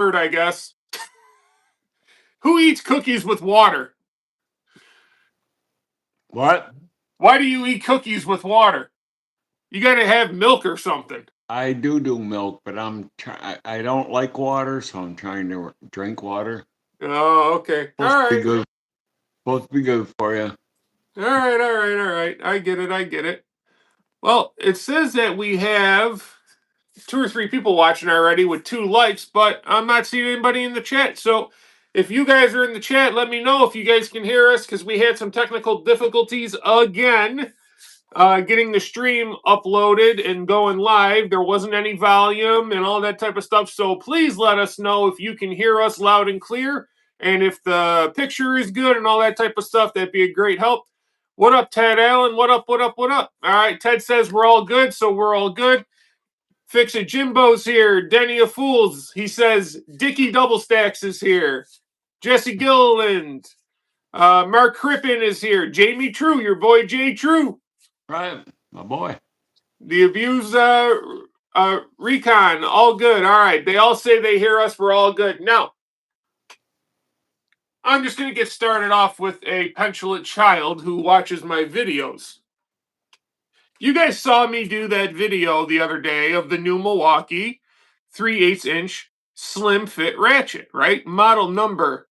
I guess. Who eats cookies with water? What? Why do you eat cookies with water? You got to have milk or something. I do milk, but I don't like water, so I'm trying to drink water. Oh, okay. All right. Supposed to be good for you. All right. I get it. Well, it says that we have 2 or 3 people watching already with 2 likes, but I'm not seeing anybody in the chat. So if you guys are in the chat, let me know if you guys can hear us, because we had some technical difficulties again getting the stream uploaded and going live. There wasn't any volume and all that type of stuff. So please let us know if you can hear us loud and clear. And if the picture is good and all that type of stuff, that'd be a great help. What up, Ted Allen? What up? All right, Ted says we're all good, so we're all good. Fix It Jimbo's here. Denny of Fools. He says Dickie Double Stacks is here. Jesse Gilliland. Mark Crippen is here. Jamie True, your boy Jay True. Right, my boy. The Abused Recon. All good. All right. They all say they hear us. We're all good. Now, I'm just going to get started off with a petulant child who watches my videos. You guys saw me do that video the other day of the new Milwaukee 3/8-inch slim fit ratchet, right? Model number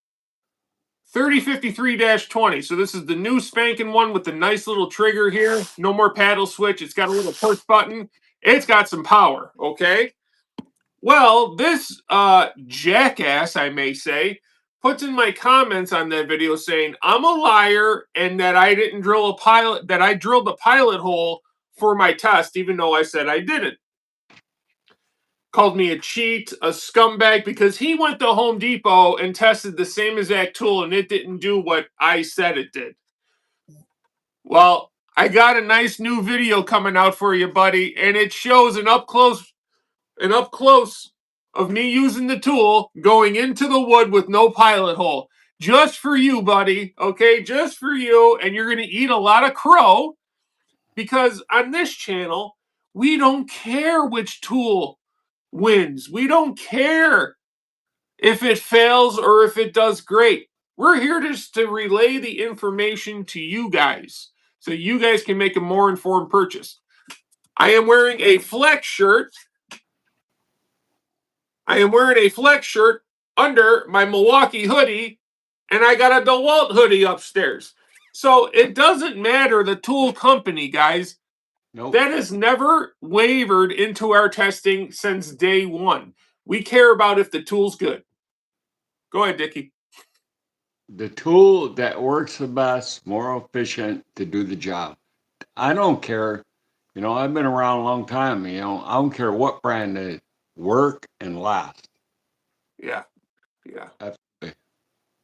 3053-20. So this is the new spanking one with the nice little trigger here. No more paddle switch. It's got a little push button. It's got some power, okay? Well, this jackass, I may say, puts in my comments on that video saying I'm a liar and that I didn't drill that I drilled a pilot hole for my test, even though I said I didn't. Called me a cheat, a scumbag, because he went to Home Depot and tested the same exact tool and it didn't do what I said it did. Well, I got a nice new video coming out for you, buddy, and it shows an up close of me using the tool going into the wood with no pilot hole. Just for you, buddy, okay? Just for you, and you're going to eat a lot of crow, because on this channel, we don't care which tool wins. We don't care if it fails or if it does great. We're here just to relay the information to you guys so you guys can make a more informed purchase. I am wearing a Flex shirt. Under my Milwaukee hoodie, and I got a DeWalt hoodie upstairs. So it doesn't matter the tool company, guys. Nope. That has never wavered into our testing since day one. We care about if the tool's good. Go ahead, Dickie. The tool that works the best, more efficient to do the job. I don't care. You know, I've been around a long time. You know, I don't care what brand it is. Work and last. Yeah. That's the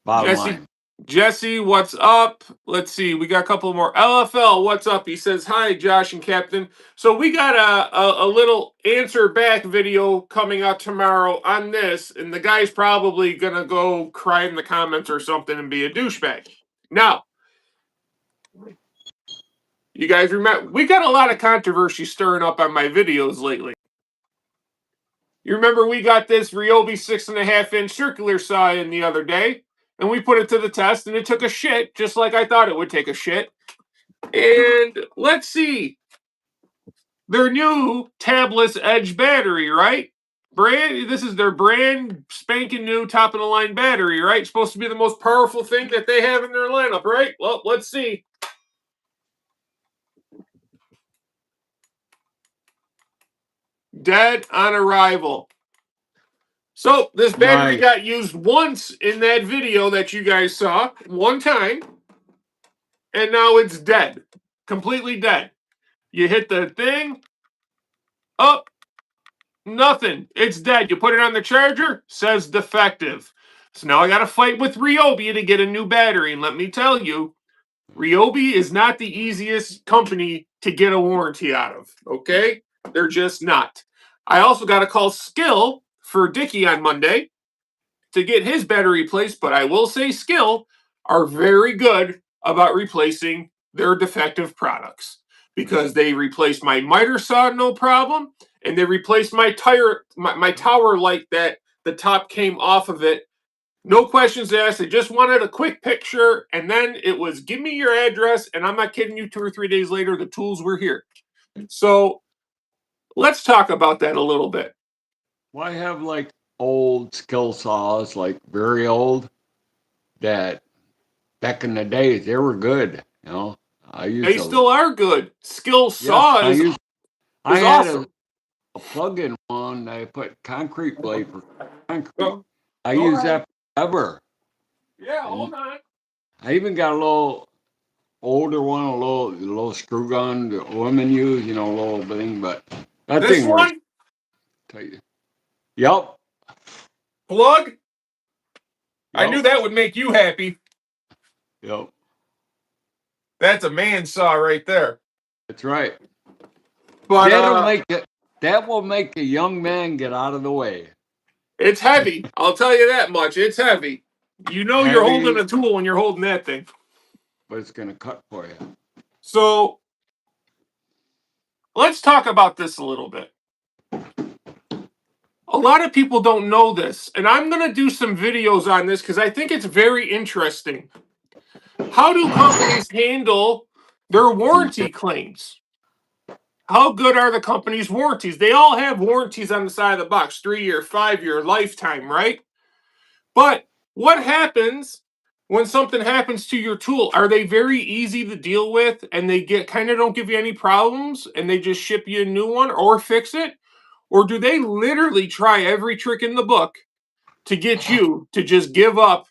bottom line. Jesse, what's up? Let's see. We got a couple more. LFL, what's up? He says, hi, Josh and Captain. So we got a little answer back video coming out tomorrow on this, and the guy's probably going to go cry in the comments or something and be a douchebag. Now, you guys remember, we got a lot of controversy stirring up on my videos lately. You remember we got this Ryobi 6.5-inch circular saw in the other day, and we put it to the test, and it took a shit, just like I thought it would take a shit. And let's see. Their new Tabless Edge battery, right? This is their brand spanking new top-of-the-line battery, right? Supposed to be the most powerful thing that they have in their lineup, right? Well, let's see. Dead on arrival. So this battery got used once in that video that you guys saw, one time, and now it's dead, completely dead. You hit the thing, up, nothing. It's dead. You put it on the charger, says defective. So now I got to fight with Ryobi to get a new battery, and let me tell you, Ryobi is not the easiest company to get a warranty out of, okay? They're just not. I also got to call Skill for Dickie on Monday to get his battery replaced, but I will say Skill are very good about replacing their defective products, because they replaced my miter saw no problem, and they replaced my tower light that the top came off of it. No questions asked. They just wanted a quick picture, and then it was, give me your address, and I'm not kidding you, 2 or 3 days later, the tools were here. So let's talk about that a little bit. Well, I have like old skill saws, like very old, that back in the days they were good. You know, I used They to. still are good. Skill Yeah, saw I is had awesome. a plug-in one. I put concrete blade for concrete. Go I used ahead. that forever. Yeah, And hold on. I even got a little older one, a little screw gun that women use, you know, a little thing, but that This thing works. one, Tell you. Yep. plug, I knew Yep. that would make you happy. Yep. That's a man saw right there. That's right. But That will make a young man get out of the way. it's heavy. I'll tell you that much. It's heavy. You know you're holding Heavy, a tool when you're holding that thing. but it's gonna cut for you. So let's talk about this a little bit. A lot of people don't know this, and I'm going to do some videos on this because I think it's very interesting. How do companies handle their warranty claims? How good are the company's warranties? They all have warranties on the side of the box, 3-year, 5-year, lifetime, right? But what happens when something happens to your tool? Are they very easy to deal with and they get kind of don't give you any problems and they just ship you a new one or fix it? Or do they literally try every trick in the book to get you to just give up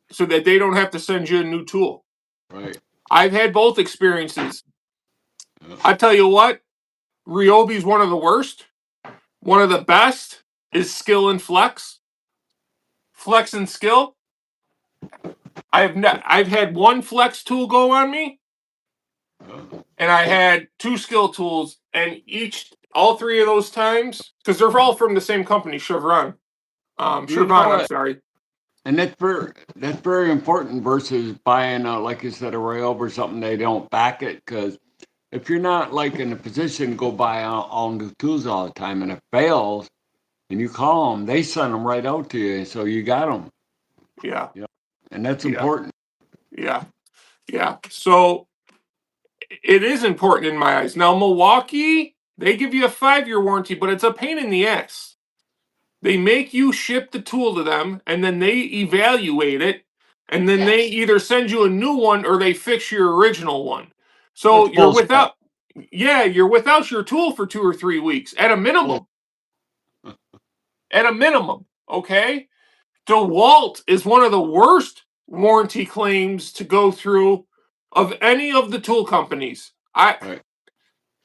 so that they don't have to send you a new tool? Right. I've had both experiences. Yeah. I tell you what, Ryobi's one of the worst. One of the best is Skill and Flex. Flex and Skill. I've had one Flex tool go on me, and I had 2 Skill tools, and all 3 of those times, because they're all from the same company, Chevron. You know Chevron, I'm what? sorry. And that's very important versus buying, like you said, a rail or something. They don't back it because if you're not like in a position to go buy all new tools all the time, and it fails, and you call them, they send them right out to you, so you got them. Yeah, You know, and that's yeah, important. yeah, yeah. So it is important in my eyes. Now, Milwaukee, they give you a 5-year warranty, but it's a pain in the ass. They make you ship the tool to them, and then they evaluate it, and then they either send you a new one or they fix your original one. That's So bullshit. you're without your tool for 2 or 3 weeks at a minimum. At a minimum, okay? DeWalt is one of the worst warranty claims to go through of any of the tool companies. Right.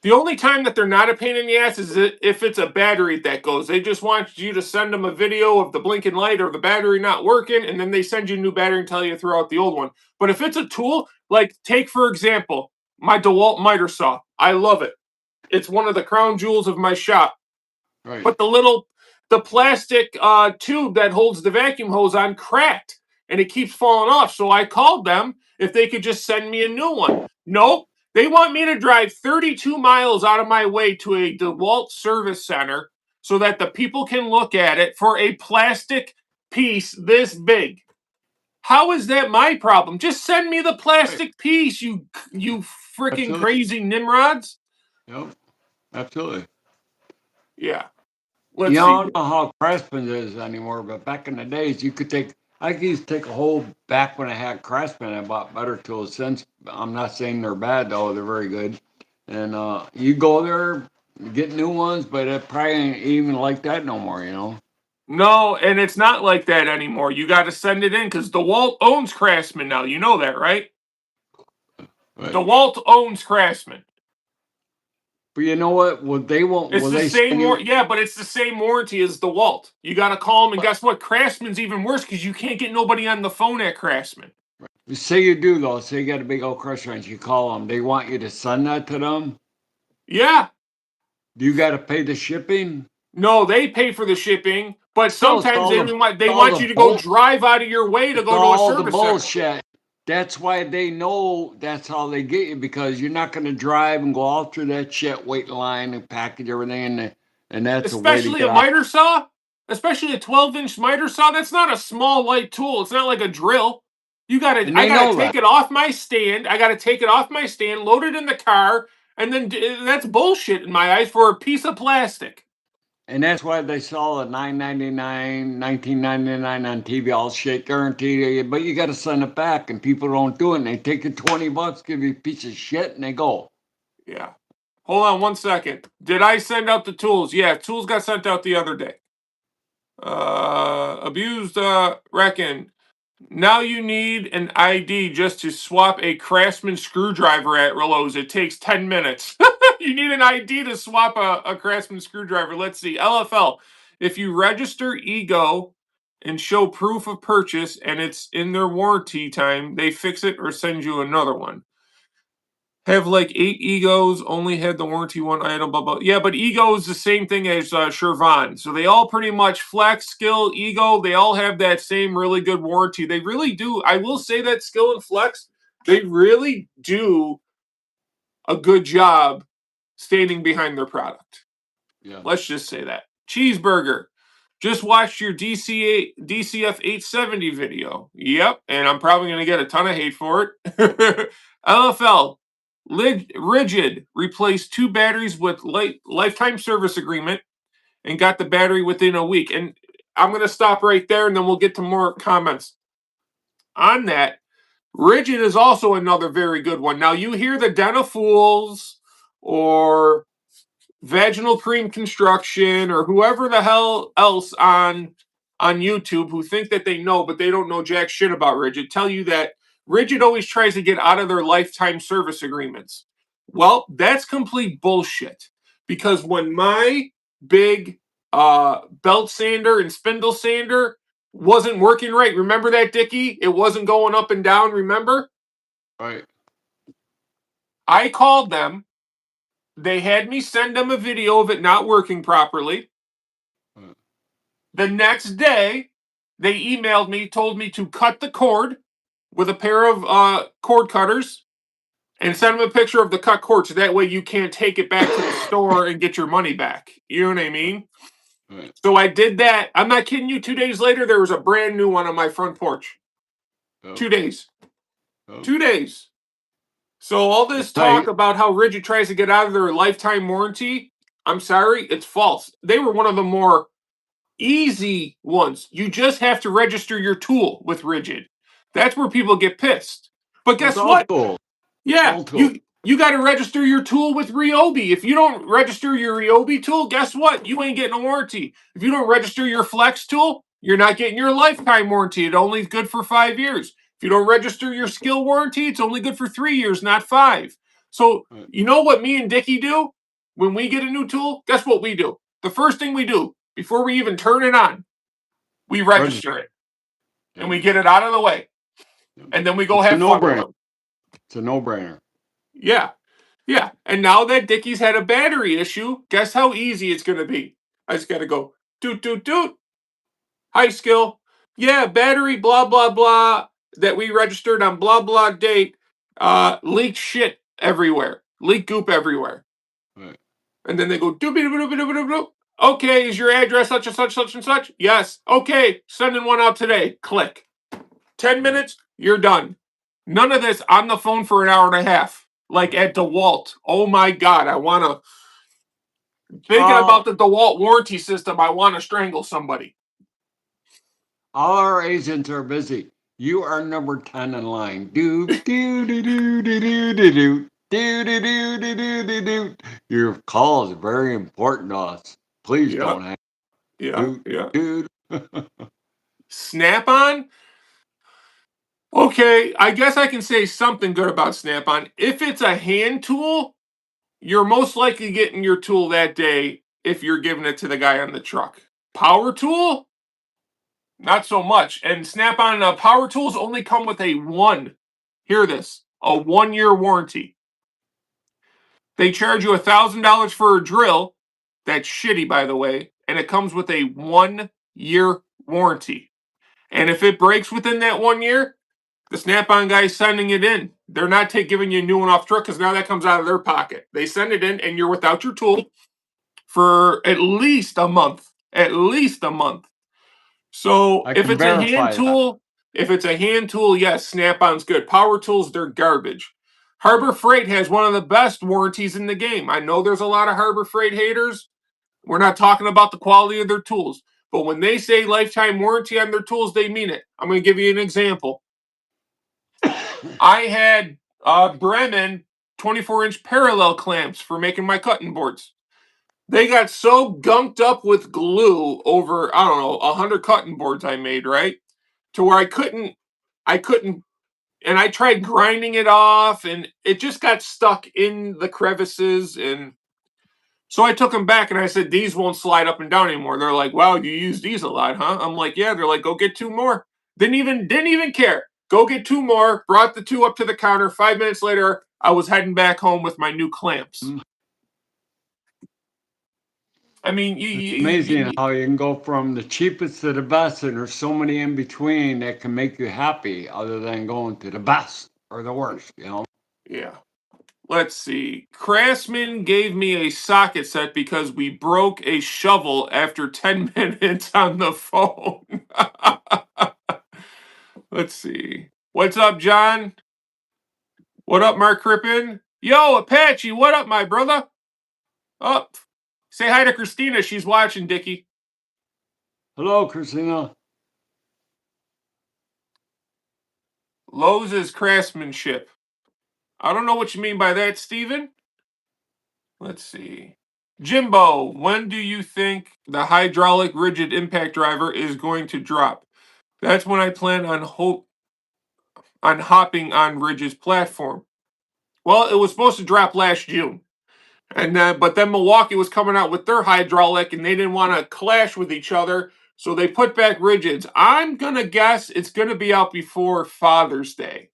The only time that they're not a pain in the ass is if it's a battery that goes. They just want you to send them a video of the blinking light or the battery not working, and then they send you a new battery and tell you to throw out the old one. But if it's a tool, like take for example, my DeWalt miter saw. I love it. It's one of the crown jewels of my shop. Right. But the plastic tube that holds the vacuum hose on cracked, and it keeps falling off. So I called them if they could just send me a new one. Nope. They want me to drive 32 miles out of my way to a DeWalt service center so that the people can look at it for a plastic piece this big. How is that my problem? Just send me the plastic piece, you freaking Absolutely. crazy nimrods. Yep. Absolutely. Yeah. You Let's know, see I here. don't know how Craftsman is anymore, but back in the days, I used to take a whole, back when I had Craftsman, I bought better tools since. I'm not saying they're bad, though, they're very good. And you go there, get new ones, but it probably ain't even like that no more, you know? No, and it's not like that anymore. You got to send it in because DeWalt owns Craftsman now. You know that, right? Right. DeWalt owns Craftsman. But you know what? It's Will the they same send you? yeah, but it's the same warranty as DeWalt. You got to call them, and guess what? Craftsman's even worse because you can't get nobody on the phone at Craftsman. Say you do, though. Say you got a big old crush wrench, you call them. They want you to send that to them? Yeah, Do you got to pay the shipping? no, they pay for the shipping, but Still, it's sometimes all the, they all want the you to go bull. drive out of your way to It's go to a all the service center. bullshit. That's why they know that's how they get you because you're not going to drive and go all through that shit, wait in line and package everything, and that's a way to Especially get a out. miter saw. especially a 12-inch miter saw. That's not a small, light tool. It's not like a drill. I they gotta know take that. it off my stand. I gotta take it off my stand, load it in the car, and then that's bullshit in my eyes for a piece of plastic. And that's why they sell at $9.99, $19.99 on TV, all shit guaranteed. But you got to send it back, and people don't do it. And they take you $20, give you a piece of shit, and they go. Yeah. Hold on 1 second. Did I send out the tools? Yeah, tools got sent out the other day. Abused reckon. Now you need an ID just to swap a Craftsman screwdriver at Lowe's. It takes 10 minutes. You need an ID to swap a Craftsman screwdriver. Let's see. LFL. If you register Ego and show proof of purchase and it's in their warranty time, they fix it or send you another one. Have like 8 Egos, only had the warranty one item, blah, blah. Yeah, but Ego is the same thing as Shervan. So they all pretty much, Flex, Skill, Ego, they all have that same really good warranty. They really do. I will say that Skill and Flex, they really do a good job standing behind their product. Yeah. Let's just say that. Cheeseburger. Just watched your DCF 870 video. Yep, and I'm probably going to get a ton of hate for it. LFL. Ridgid replaced 2 batteries with lifetime service agreement and got the battery within a week. And I'm going to stop right there, and then we'll get to more comments on that. Ridgid is also another very good one. Now, you hear the Den of Fools or Vaginal Cream Construction or whoever the hell else on YouTube who think that they know, but they don't know jack shit about Ridgid, tell you that Ridgid always tries to get out of their lifetime service agreements. Well, that's complete bullshit. Because when my big belt sander and spindle sander wasn't working right, remember that, Dickie? It wasn't going up and down, remember? Right. I called them. They had me send them a video of it not working properly. The next day, they emailed me, told me to cut the cord with a pair of cord cutters and send them a picture of the cut cord so that way you can't take it back to the store and get your money back. You know what I mean? Right. So I did that. I'm not kidding you. 2 days later, there was a brand new one on my front porch. Oh. 2 days. Oh. 2 days. So all this talk about how Ridgid tries to get out of their lifetime warranty, I'm sorry, it's false. They were one of the more easy ones. You just have to register your tool with Ridgid. That's where people get pissed. But guess what? Cool. Yeah, you got to register your tool with Ryobi. If you don't register your Ryobi tool, guess what? You ain't getting a warranty. If you don't register your Flex tool, you're not getting your lifetime warranty. It's only good for 5 years. If you don't register your skill warranty, it's only good for 3 years, not 5. So, you know what me and Dickie do when we get a new tool? Guess what we do? The first thing we do, before we even turn it on, we register it. And we get it out of the way. And then we go have fun with them. It's a no-brainer. Yeah. Yeah. And now that Dickie's had a battery issue, guess how easy it's going to be? I just got to go, doot, doot, doot. Hi, Skill. Yeah, battery, blah, blah, blah, that we registered on blah, blah date, leaked shit everywhere. Leak goop everywhere. Right. And then they go, doop, doop, doop, doop, doop, doop. Okay, is your address such and such, such and such? Yes. Okay, sending one out today. Click. 10 minutes, you're done. None of this on the phone for an hour and a half. Like at DeWalt. Oh my God, I want to... Thinking about the DeWalt warranty system, I want to strangle somebody. All our agents are busy. You are number 10 in line. Do, do, do, do, do, do, do, do. Do, do, do, do, do, do, do. Your call is very important to us. Please don't hang. Yeah. Snap-on? Okay, I guess I can say something good about Snap-on. If it's a hand tool, you're most likely getting your tool that day if you're giving it to the guy on the truck. Power tool? Not so much. And Snap-on power tools only come with a 1-year warranty. They charge you $1,000 for a drill. That's shitty, by the way. And it comes with a 1-year warranty. And if it breaks within that 1 year, the Snap-on guy's sending it in. They're not giving you a new one off truck because now that comes out of their pocket. They send it in and you're without your tool for at least a month. At least a month. So I if can it's a hand verify that. tool, yes, Snap-on's good. Power tools, they're garbage. Harbor Freight has one of the best warranties in the game. I know there's a lot of Harbor Freight haters. We're not talking about the quality of their tools. But when they say lifetime warranty on their tools, they mean it. I'm going to give you an example. I had Bremen 24-inch parallel clamps for making my cutting boards. They got so gunked up with glue over, I don't know, 100 cutting boards I made, right? To where I couldn't, and I tried grinding it off, and it just got stuck in the crevices. And so I took them back and I said, these won't slide up and down anymore. They're like, wow, you use these a lot, huh? I'm like, yeah. They're like, go get 2 more. Didn't even care. Go get 2 more. Brought the 2 up to the counter. 5 minutes later, I was heading back home with my new clamps. I mean, It's amazing how you can go from the cheapest to the best, and there's so many in between that can make you happy other than going to the best or the worst, you know? yeah. Let's see. Craftsman gave me a socket set because we broke a shovel after 10 minutes on the phone. Let's see. What's up, John? What up, Mark Crippen? Yo, Apache, what up, my brother? Up. Say hi to Christina. She's watching, Dickie. Hello, Christina. Lowe's is craftsmanship. I don't know what you mean by that, Steven. Let's see. Jimbo, when do you think the hydraulic Ridgid impact driver is going to drop? That's when I plan on hopping on Ridgid's platform. Well, it was supposed to drop last June. And but then Milwaukee was coming out with their hydraulic, and they didn't want to clash with each other, so they put back Ridgids. I'm gonna guess it's gonna be out before Father's Day,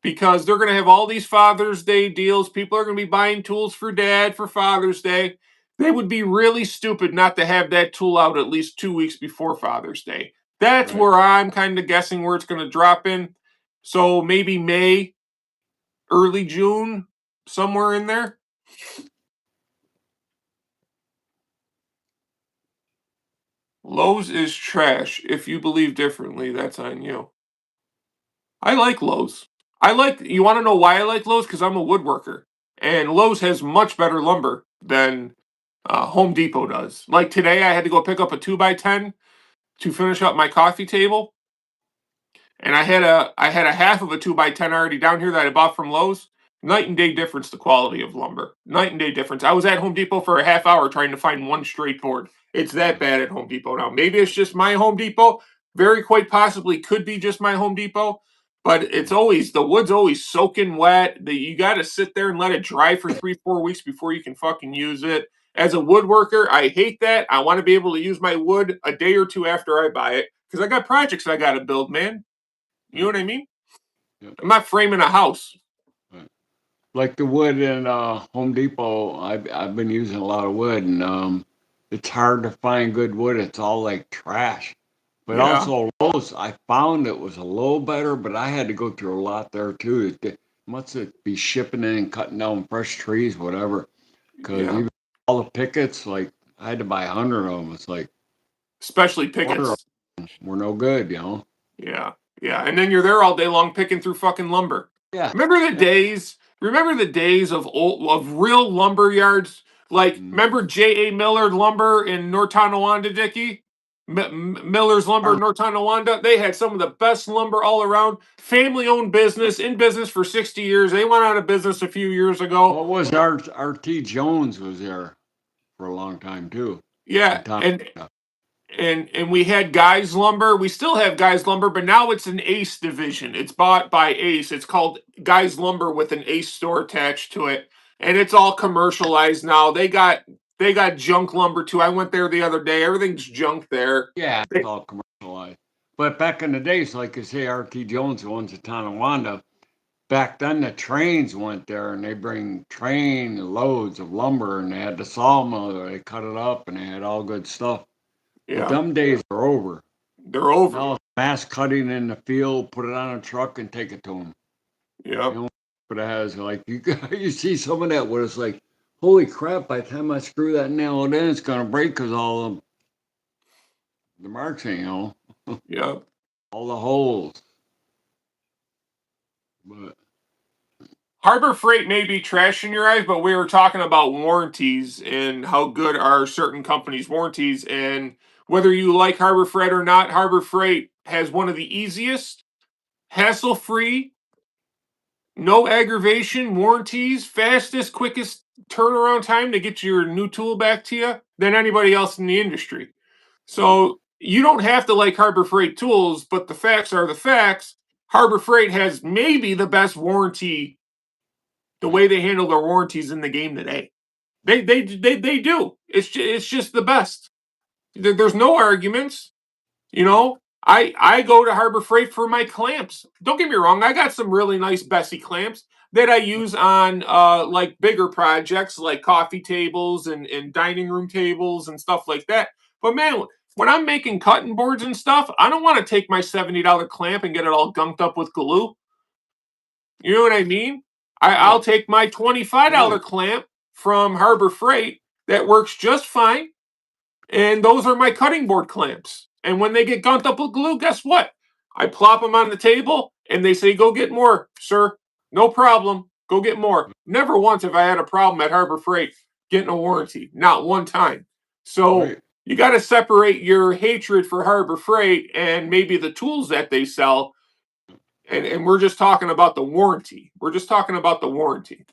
because they're gonna have all these Father's Day deals. People are gonna be buying tools for Dad for Father's Day. They would be really stupid not to have that tool out at least 2 weeks before Father's Day. That's Right. where I'm kind of guessing where it's gonna drop in. So maybe May, early June, somewhere in there. Lowe's is trash. If you believe differently, that's on you. I like Lowe's. You want to know why I like Lowe's? Because I'm a woodworker. And Lowe's has much better lumber than Home Depot does. Like today, I had to go pick up a 2x10 to finish up my coffee table. And I had a half of a 2x10 already down here that I bought from Lowe's. Night and day difference, the quality of lumber. Night and day difference. I was at Home Depot for a half hour trying to find one straight board. It's that bad at Home Depot now. Maybe it's just my Home Depot. Very quite possibly could be just my Home Depot. But the wood's always soaking wet. You got to sit there and let it dry for 3-4 weeks before you can fucking use it. As a woodworker, I hate that. I want to be able to use my wood a day or two after I buy it because I got projects I got to build, man. You know what I mean? Yep. I'm not framing a house. Right. Like the wood in Home Depot, I've been using a lot of wood, and it's hard to find good wood. It's all like trash. But Yeah. also Lowe's, I found it was a little better, but I had to go through a lot there too. Must it be shipping in and cutting down fresh trees, whatever. Because Yeah. even all the pickets, like I had to buy 100 of them. It's like Especially quarter of pickets. them were no good, you know. Yeah. Yeah. And then you're there all day long picking through fucking lumber. Yeah. Remember the days? Remember the days of real lumber yards? Like, remember J.A. Millard Lumber in North Tonawanda, Dickie? Miller's Lumber in North Tonawanda. They had some of the best lumber all around. Family-owned business, in business for 60 years. They went out of business a few years ago. What was R.T. Jones was there for a long time too. Yeah, and we had Guys Lumber. We still have Guys Lumber, but now it's an Ace division. It's bought by Ace. It's called Guys Lumber with an Ace store attached to it, and it's all commercialized now. They got junk lumber too. I went there the other day. Everything's junk there. Yeah, it's all commercialized. But back in the days, like you say, R.T. Jones, the ones at Tonawanda, back then the trains went there and they bring train loads of lumber and they had the sawmill, they cut it up and they had all good stuff. But Yeah, them days are over. they're over. Now it's mass cutting in the field, put it on a truck and take it to them. Yeah, You know, but it has like you see some of that where it's like, holy crap, by the time I screw that nail in, it's going to break because all the marks, Yeah. all the holes. But Harbor Freight may be trash in your eyes, but we were talking about warranties and how good are certain companies' warranties. And whether you like Harbor Freight or not, Harbor Freight has one of the easiest, hassle-free, no aggravation warranties, fastest, quickest turnaround time to get your new tool back to you than anybody else in the industry. So you don't have to like Harbor Freight tools, but the facts are the facts. Harbor Freight has maybe the best warranty, the way they handle their warranties in the game today. They do. It's just the best. There's no arguments. You know, I go to Harbor Freight for my clamps. Don't get me wrong, I got some really nice Bessie clamps that I use on like bigger projects like coffee tables and dining room tables and stuff like that. But man, when I'm making cutting boards and stuff, I don't want to take my $70 clamp and get it all gunked up with glue. You know what I mean? I'll take my $25 clamp from Harbor Freight that works just fine, and those are my cutting board clamps. And when they get gunked up with glue, guess what? I plop them on the table, and they say, "Go get more, sir. No problem. Go get more." Never once have I had a problem at Harbor Freight getting a warranty. Not one time. So you got to separate your hatred for Harbor Freight and maybe the tools that they sell. And we're just talking about the warranty. We're just talking about the warranty.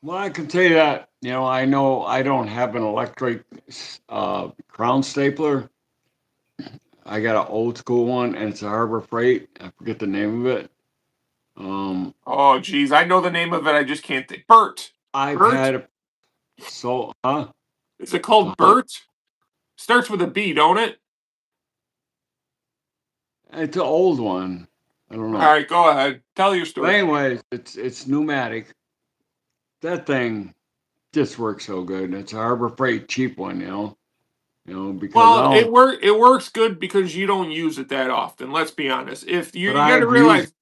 Well, I can tell you that, I know I don't have an electric crown stapler. I got an old school one, and it's a Harbor Freight. I forget the name of it. Oh, geez. I know the name of it. I just can't think. Bert. I've Bert? had huh? Is it called Bert? Starts with a B, don't it? It's an old one. I don't know. All right, go ahead. Tell your story. But anyways, it's pneumatic. That thing just works so good. It's a Harbor Freight cheap one, because it works good because you don't use it that often. Let's be honest. If you got to realize,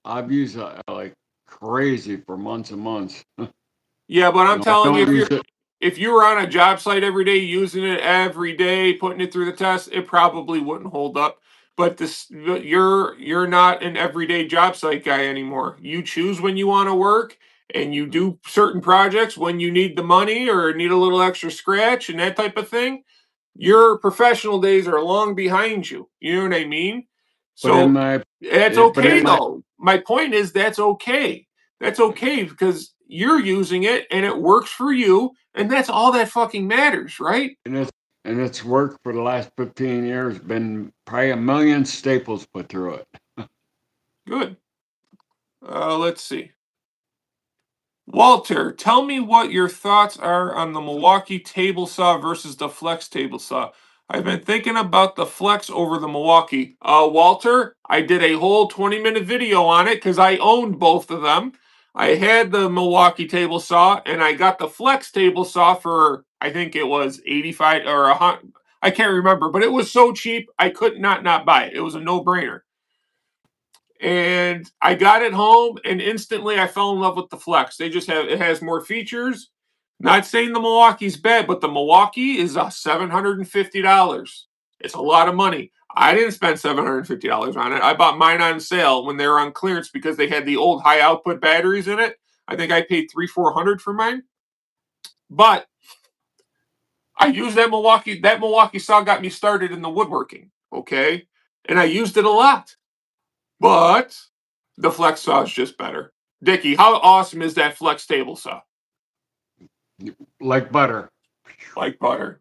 I've used it like crazy for months and months. Yeah, but I'm telling you, if you were on a job site every day, using it every day, putting it through the test, it probably wouldn't hold up. But you're not an everyday job site guy anymore. You choose when you want to work, and you do certain projects when you need the money or need a little extra scratch and that type of thing. Your professional days are long behind you. You know what I mean? So that's okay, though. My point is that's okay. That's okay because you're using it and it works for you, and that's all that fucking matters, right? And it's worked for the last 15 years. Been probably 1 million staples put through it. Good. Let's see. Walter, tell me what your thoughts are on the Milwaukee table saw versus the Flex table saw. I've been thinking about the Flex over the Milwaukee. Walter, I did a whole 20-minute video on it because I owned both of them. I had the Milwaukee table saw and I got the Flex table saw for, I think it was 85 or 100. I can't remember, but it was so cheap I could not buy it. It was a no-brainer. And I got it home and instantly I fell in love with the Flex. It has more features. Not saying the Milwaukee's bad, but the Milwaukee is $750. It's a lot of money. I didn't spend $750 on it. I bought mine on sale when they were on clearance because they had the old high output batteries in it. I think I paid $300-400 for mine. But I used that Milwaukee. That Milwaukee saw got me started in the woodworking. Okay. And I used it a lot. But the Flex saw is just better. Dickie, how awesome is that Flex table saw? Like butter. Like butter.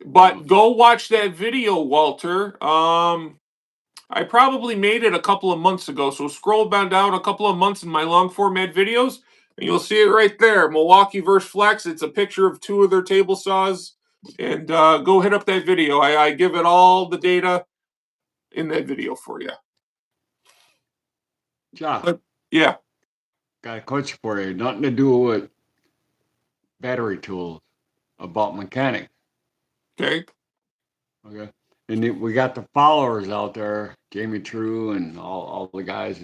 But go watch that video, Walter. I probably made it a couple of months ago, so scroll down a couple of months in my long format videos, and you'll see it right there. Milwaukee versus Flex. It's a picture of two of their table saws, and go hit up that video. I give it all the data in that video for you. Josh. Yeah. Got a question for you. Nothing to do with battery tools, about mechanics. Okay. Okay. And we got the followers out there, Jamie True and all the guys,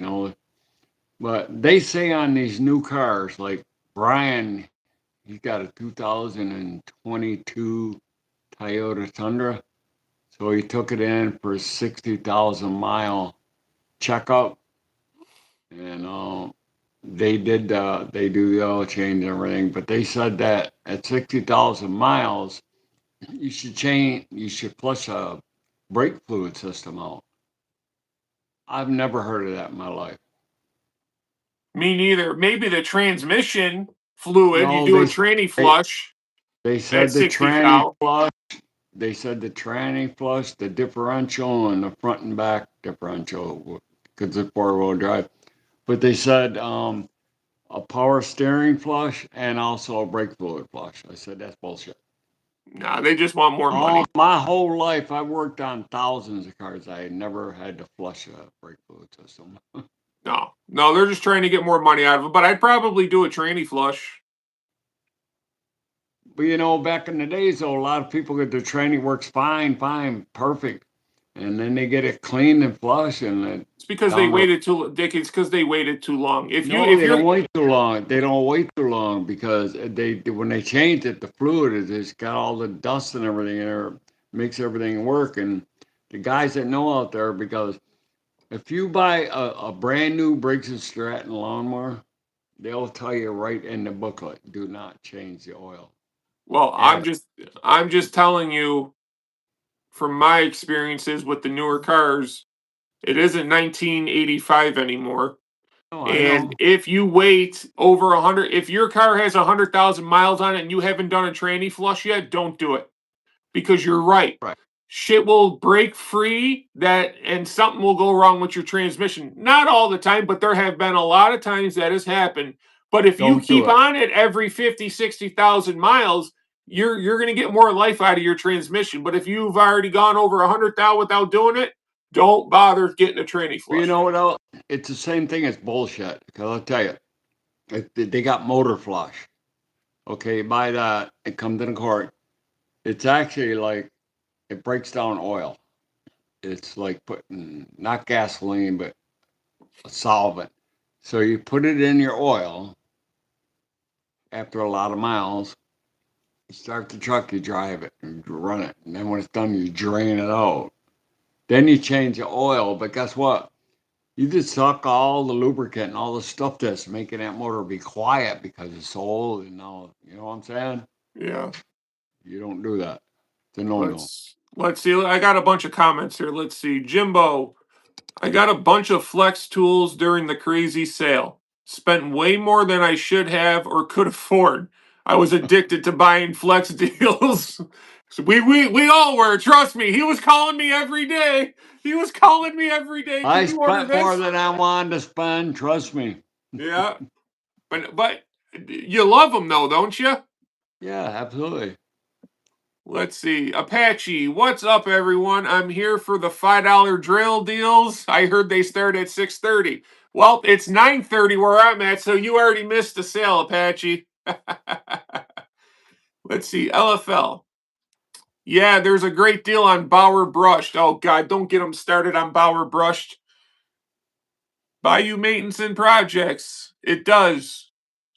But they say on these new cars, like Brian, He's got a 2022 Toyota Tundra. So he took it in for a 60,000 mile checkup, and they do the oil change and everything. But they said that at 60,000 miles, you should flush a brake fluid system out. I've never heard of that in my life. Me neither. Maybe the transmission fluid. You No, do a tranny they flush they at said the 60 tranny thou. flush. They said the tranny flush, the differential, and the front and back differential, because it's 4-wheel drive. But they said a power steering flush and also a brake fluid flush. I said that's bullshit. Nah, they just want more All money. my whole life, I worked on thousands of cars. I never had to flush a brake fluid system. No, they're just trying to get more money out of it. But I'd probably do a tranny flush. But you know, back in the days, though, a lot of people get their training works fine, perfect, and then they get it clean and flush, and then It's because they down the waited too. Dick, it's because they waited too long. no, If they you're don't wait too long. They don't wait too long because they when they change it, the fluid is it's got all the dust and everything in there, makes everything work. And the guys that know out there, because if you buy a brand new Briggs and Stratton lawnmower, they'll tell you right in the booklet, do not change the oil. well, Ever. I'm just telling you from my experiences with the newer cars. It isn't 1985 anymore. Oh, I And know. if you wait over 100, if your car has 100,000 miles on it and you haven't done a tranny flush yet, don't do it because you're right. Right. Shit will break free and something will go wrong with your transmission. Not all the time, but there have been a lot of times that has happened. But if you Don't do keep it. on it every 50, 60,000 miles, you're going to get more life out of your transmission. But if you've already gone over 100,000 without doing it, don't bother getting a tranny But you flush. know what else? It's the same thing as bullshit. Because I'll tell you, they got motor flush. Okay, you buy that, it comes in a quart. It's actually like it breaks down oil. It's like putting not gasoline, but a solvent. So you put it in your oil after a lot of miles. You start the truck, you drive it, and you run it, and then when it's done, you drain it out. Then you change the oil, but guess what? You just suck all the lubricant and all the stuff that's making that motor be quiet because it's so old and all. You know what I'm saying? Yeah. You don't do that. It's a no. Let's see. I got a bunch of comments here. Let's see. Jimbo, I got a bunch of flex tools during the crazy sale. Spent way more than I should have or could afford. I was addicted to buying flex deals. So we all were. Trust me. He was calling me every day. He was calling me every day. I Can you order spent more this? than I wanted to spend. Trust me. Yeah. But you love them though, don't you? Yeah, absolutely. Let's see. Apache, what's up, everyone? I'm here for the $5 drill deals. I heard they start at 6:30. Well, it's 9:30 where I'm at, so you already missed the sale, Apache. Let's see. LFL. Yeah, there's a great deal on Bauer Brushed. Oh, God, don't get them started on Bauer Brushed. Bayou Maintenance and Projects. It does.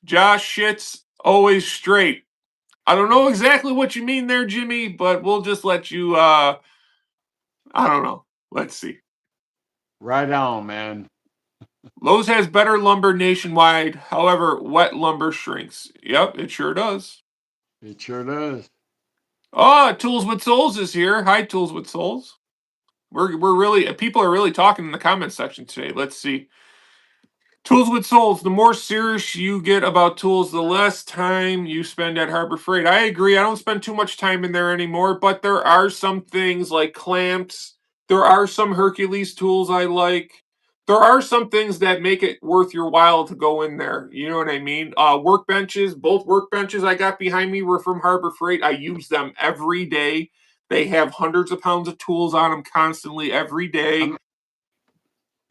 Josh shits always straight. I don't know exactly what you mean there, Jimmy, but we'll just let you I don't know. Let's see. Right on, man. Lowe's has better lumber nationwide. However, wet lumber shrinks. Yep, it sure does. It sure does. Oh, Tools with Souls is here. Hi, Tools with Souls. We're really people are really talking in the comment section today. Let's see. Tools with Souls. The more serious you get about tools, the less time you spend at Harbor Freight. I agree. I don't spend too much time in there anymore, but there are some things like clamps. There are some Hercules tools I like. There are some things that make it worth your while to go in there. You know what I mean? Workbenches, both workbenches I got behind me were from Harbor Freight. I use them every day. They have hundreds of pounds of tools on them constantly every day.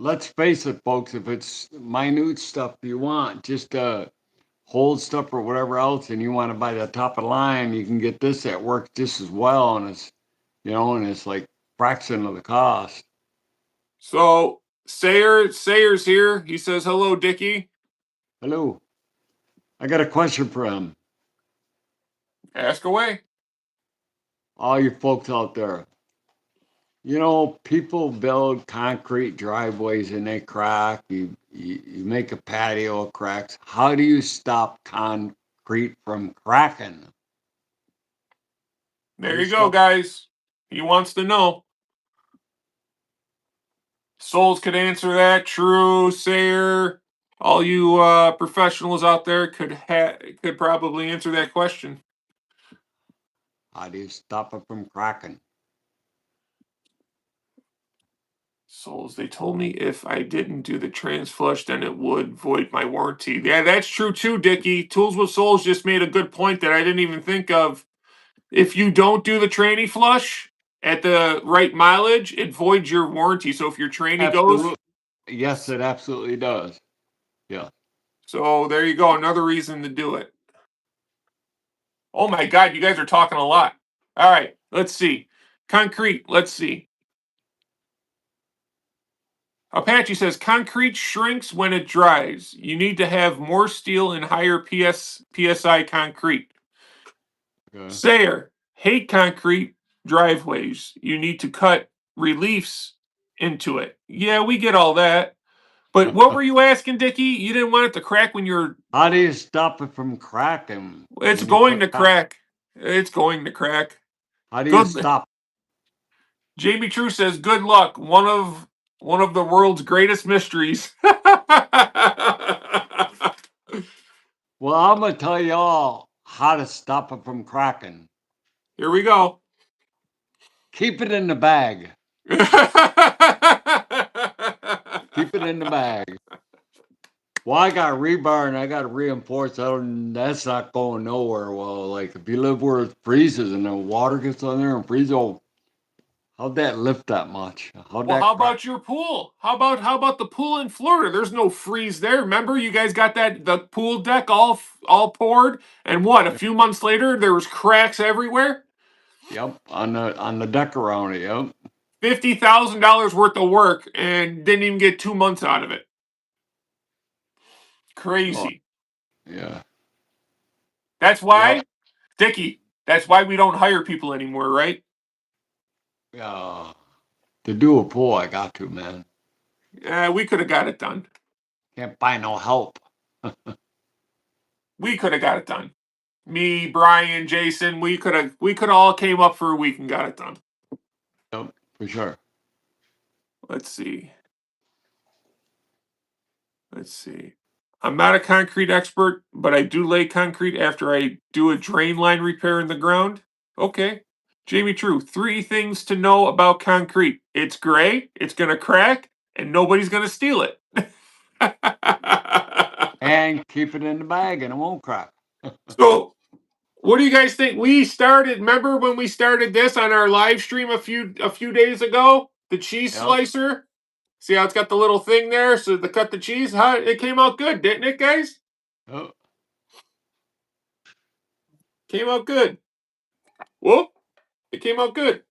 Let's face it, folks. If it's minute stuff you want, just hold stuff or whatever else, and you want to buy the top of the line, you can get this that works just as well, and it's like fraction of the cost. So Sayer's here. He says, "Hello, Dickie." Hello. I got a question for him. Ask away. All you folks out there, you know, people build concrete driveways and they crack. You make a patio, it cracks. How do you stop concrete from cracking? There you go, guys. He wants to know. Souls could answer that. True, Sayer. All you professionals out there could probably answer that question. How do you stop it from cracking? Souls, they told me if I didn't do the trans flush, then it would void my warranty. Yeah, that's true too, Dickie. Tools with Souls just made a good point that I didn't even think of. If you don't do the tranny flush at the right mileage, it voids your warranty. So if your tranny goes, Yes, it absolutely does. Yeah. so there you go. Another reason to do it. Oh my God, you guys are talking a lot. All right, let's see. Concrete, let's see. Apache says concrete shrinks when it dries. You need to have more steel and higher PSI concrete. Okay. Sayer, hate concrete driveways. You need to cut reliefs into it. Yeah, we get all that. But what were you asking, Dickie? You didn't want it to crack when you're... How do you stop it from cracking It's when you going put to crack. It's going to crack. How do you Good. stop? Jamie True says, "Good luck. One of the world's greatest mysteries." Well, I'm gonna tell y'all how to stop it from cracking. Here we go. Keep it in the bag. Keep it in the bag. Well, I got rebar and I got to reinforce that, and that's not going nowhere. Well, like if you live where it freezes and the water gets on there and freezes, oh, how'd that lift that much? How'd Well, that how crack? about your pool? How about the pool in Florida? There's no freeze there. Remember, you guys got the pool deck all poured, and what? A few months later, there was cracks everywhere. Yep, on the deck around it. Yep. $50,000 worth of work, and didn't even get 2 months out of it. Oh, Crazy. yeah. That's Yep. why, Dickie. That's why we don't hire people anymore, right? Yeah. To do a pool, I got to, man. We could have got it done. Can't find no help. We could have got it done. Me, Brian, Jason, we could all came up for a week and got it done. Yep, for sure. Let's see. I'm not a concrete expert, but I do lay concrete after I do a drain line repair in the ground. Okay. Jamie True, 3 things to know about concrete. It's gray, it's going to crack, and nobody's going to steal it. And keep it in the bag and it won't crack. So, what do you guys think? Remember when we started this on our live stream a few days ago? The cheese Yep. slicer. See how it's got the little thing there, so to cut the cheese. It came out good, didn't it, guys? Yep. Came out good. Whoop! It came out good.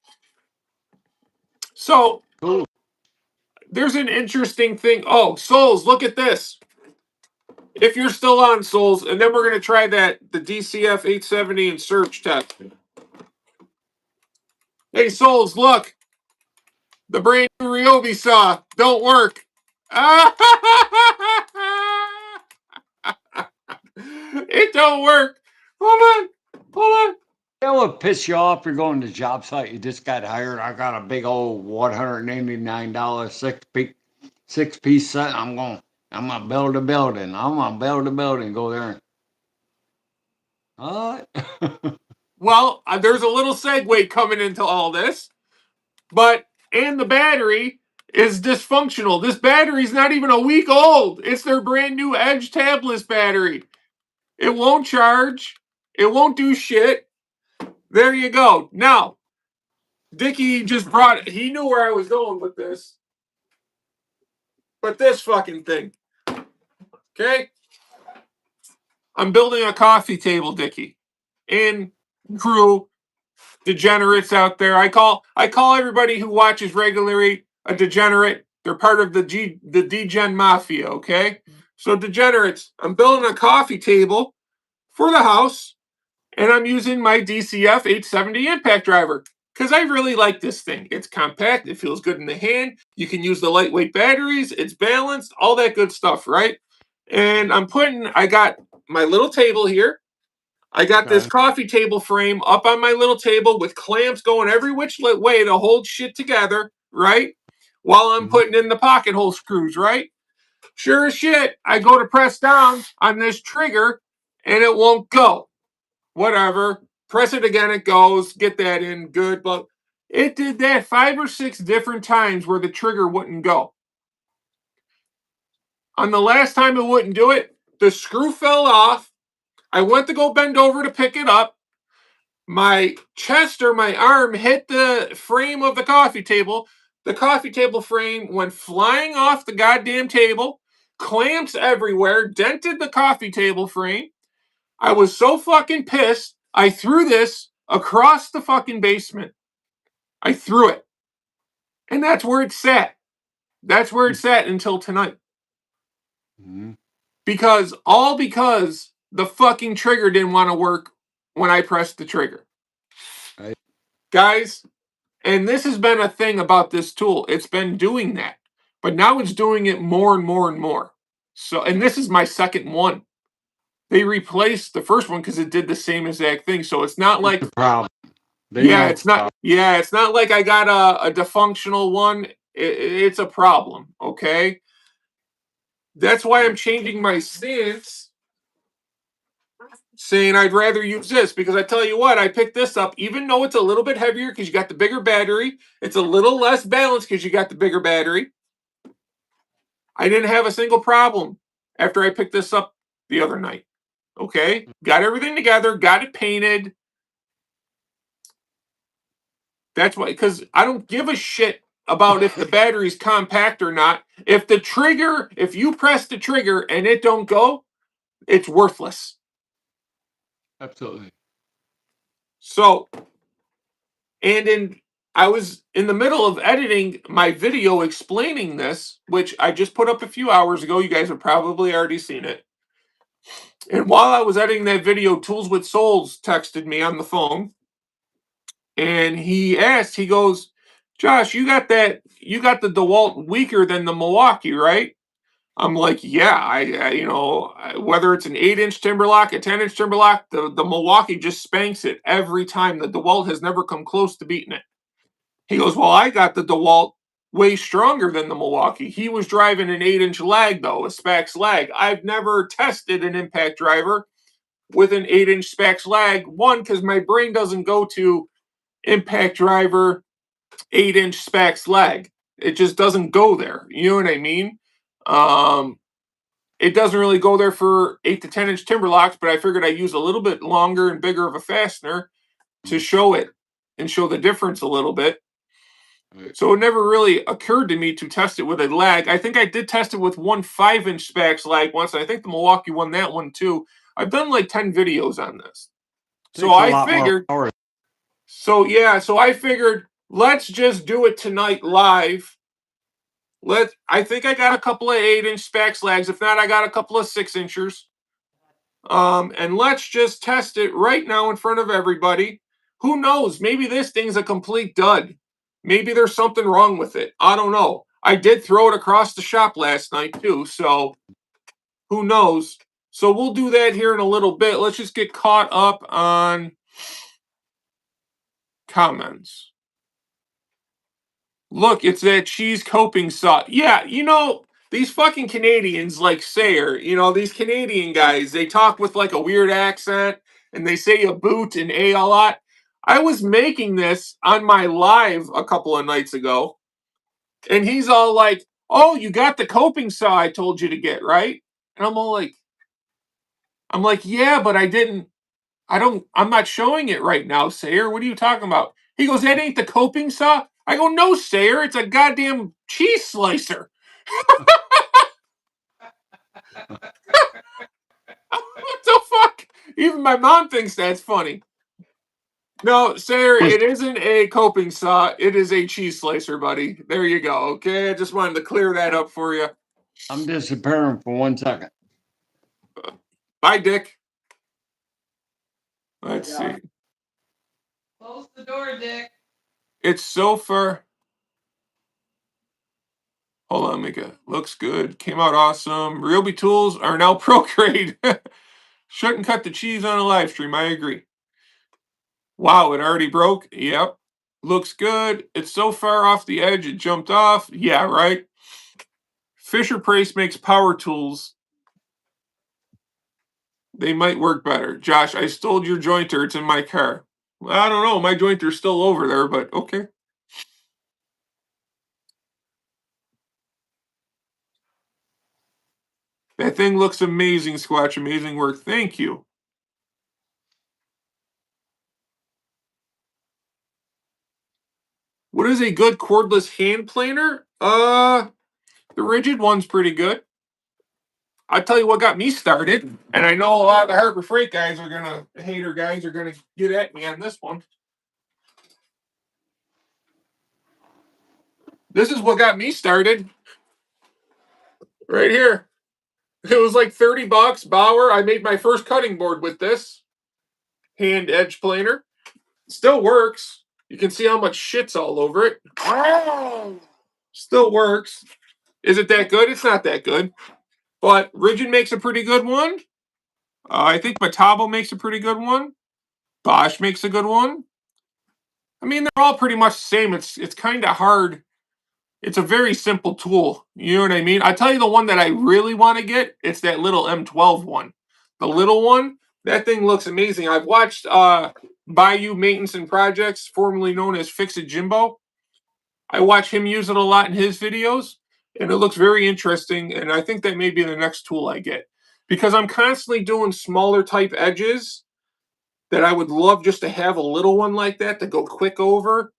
So Cool. there's an interesting thing. Oh, Souls, look at this. If you're still on, Souls, and then we're gonna try the DCF 870 and search test. Hey, Souls, look. The brand new Ryobi saw don't work. It don't work. Hold on. That would piss you off. You're going to the job site. You just got hired. I got a big old $189 six piece set. I'm gonna build a building. Go there. All right. Well, there's a little segue coming into all this, and the battery is dysfunctional. This battery's not even a week old. It's their brand new Edge tabless battery. It won't charge. It won't do shit. There you go. Now, Dickie just brought it. He knew where I was going with this. But this fucking thing. Okay? I'm building a coffee table, Dickie. And crew, degenerates out there. I call everybody who watches regularly a degenerate. They're part of the degen mafia, okay? So degenerates, I'm building a coffee table for the house, and I'm using my DCF 870 impact driver because I really like this thing. It's compact, it feels good in the hand. You can use the lightweight batteries, it's balanced, all that good stuff, right? And I got my little table here. I got this coffee table frame up on my little table with clamps going every which way to hold shit together, right? While I'm putting in the pocket hole screws, right? Sure as shit, I go to press down on this trigger and it won't go. Whatever. Press it again, it goes. Get that in, good. But it did that 5 or 6 different times where the trigger wouldn't go. On the last time it wouldn't do it, the screw fell off. I went to go bend over to pick it up. My chest or my arm hit the frame of the coffee table. The coffee table frame went flying off the goddamn table. Clamps everywhere, dented the coffee table frame. I was so fucking pissed, I threw this across the fucking basement. I threw it. And that's where it sat. That's where it sat until tonight. Because the fucking trigger didn't want to work when I pressed the trigger. Right. Guys, and this has been a thing about this tool. It's been doing that. But now it's doing it more and more and more. So, and this is my second one. They replaced the first one because it did the same exact thing. So it's not like the problem. It's not like I got a dysfunctional one. It's a problem. Okay. That's why I'm changing my stance, saying I'd rather use this, because I tell you what, I picked this up, even though it's a little bit heavier because you got the bigger battery. It's a little less balanced because you got the bigger battery. I didn't have a single problem after I picked this up the other night. Okay. Got everything together, got it painted. That's why, because I don't give a shit about if the battery's compact or not. If you press the trigger and it don't go, it's worthless. Absolutely. So, I was in the middle of editing my video explaining this, which I just put up a few hours ago. You guys have probably already seen it. And while I was editing that video, Tools with Souls texted me on the phone. And he goes, Josh, you got the DeWalt weaker than the Milwaukee, right? I'm like, yeah, whether it's an 8-inch timber lock, a 10-inch timber lock, the Milwaukee just spanks it every time. The DeWalt has never come close to beating it. He goes, well, I got the DeWalt way stronger than the Milwaukee. He was driving an 8-inch lag, though, a Spax lag. I've never tested an impact driver with an 8-inch Spax lag. One, because my brain doesn't go to impact driver 8-inch Spax lag. It just doesn't go there. You know what I mean? It doesn't really go there for 8 to 10-inch timber locks, but I figured I'd use a little bit longer and bigger of a fastener to show it and show the difference a little bit. So it never really occurred to me to test it with a lag. I think I did test it with one 5-inch Spax lag once. And I think the Milwaukee won that one too. I've done like 10 videos on this. So I figured let's just do it tonight live. I think I got a couple of 8-inch Spax lags. If not, I got a couple of 6-inchers. And let's just test it right now in front of everybody. Who knows? Maybe this thing's a complete dud. Maybe there's something wrong with it. I don't know. I did throw it across the shop last night too, so who knows? So we'll do that here in a little bit. Let's just get caught up on comments. Look, it's that cheese coping saw. Yeah, these fucking Canadians like Sayer, these Canadian guys, they talk with like a weird accent and they say a boot and a lot. I was making this on my live a couple of nights ago, and he's all like, oh, you got the coping saw I told you to get, right? And I'm like, yeah, but I'm not showing it right now, Sayer. What are you talking about? He goes, that ain't the coping saw? I go, no, Sayer, it's a goddamn cheese slicer. What the fuck? Even my mom thinks that's funny. No, Sayer, it isn't a coping saw. It is a cheese slicer, buddy. There you go. Okay, I just wanted to clear that up for you. I'm disappearing for 1 second. Bye, Dick. Let's see. Close the door, Dick. It's so far. Hold on, Mika. Looks good. Came out awesome. Ryobi tools are now pro grade. Shouldn't cut the cheese on a live stream. I agree. Wow, it already broke. Yep. Looks good. It's so far off the edge, it jumped off. Yeah, right. Fisher Price makes power tools. They might work better. Josh, I stole your jointer. It's in my car. Well, I don't know. My jointer's still over there, but okay. That thing looks amazing, Squatch. Amazing work. Thank you. What is a good cordless hand planer? The Ridgid one's pretty good. I'll tell you what got me started, and I know a lot of the Harbor Freight guys are gonna, hater guys are gonna get at me on this one. This is what got me started. Right here. It was like $30, Bauer. I made my first cutting board with this hand edge planer. Still works. You can see how much shit's all over it. Still works. Is it that good? It's not that good. But Ridgid makes a pretty good one. I think Metabo makes a pretty good one. Bosch makes a good one. I mean, they're all pretty much the same. It's kind of hard. It's a very simple tool. You know what I mean? I tell you the one that I really want to get, it's that little M12 one. The little one, that thing looks amazing. I've watched Bayou Maintenance and Projects, formerly known as Fix It Jimbo. I watch him use it a lot in his videos, and it looks very interesting, and I think that may be the next tool I get. Because I'm constantly doing smaller type edges that I would love just to have a little one like that to go quick over.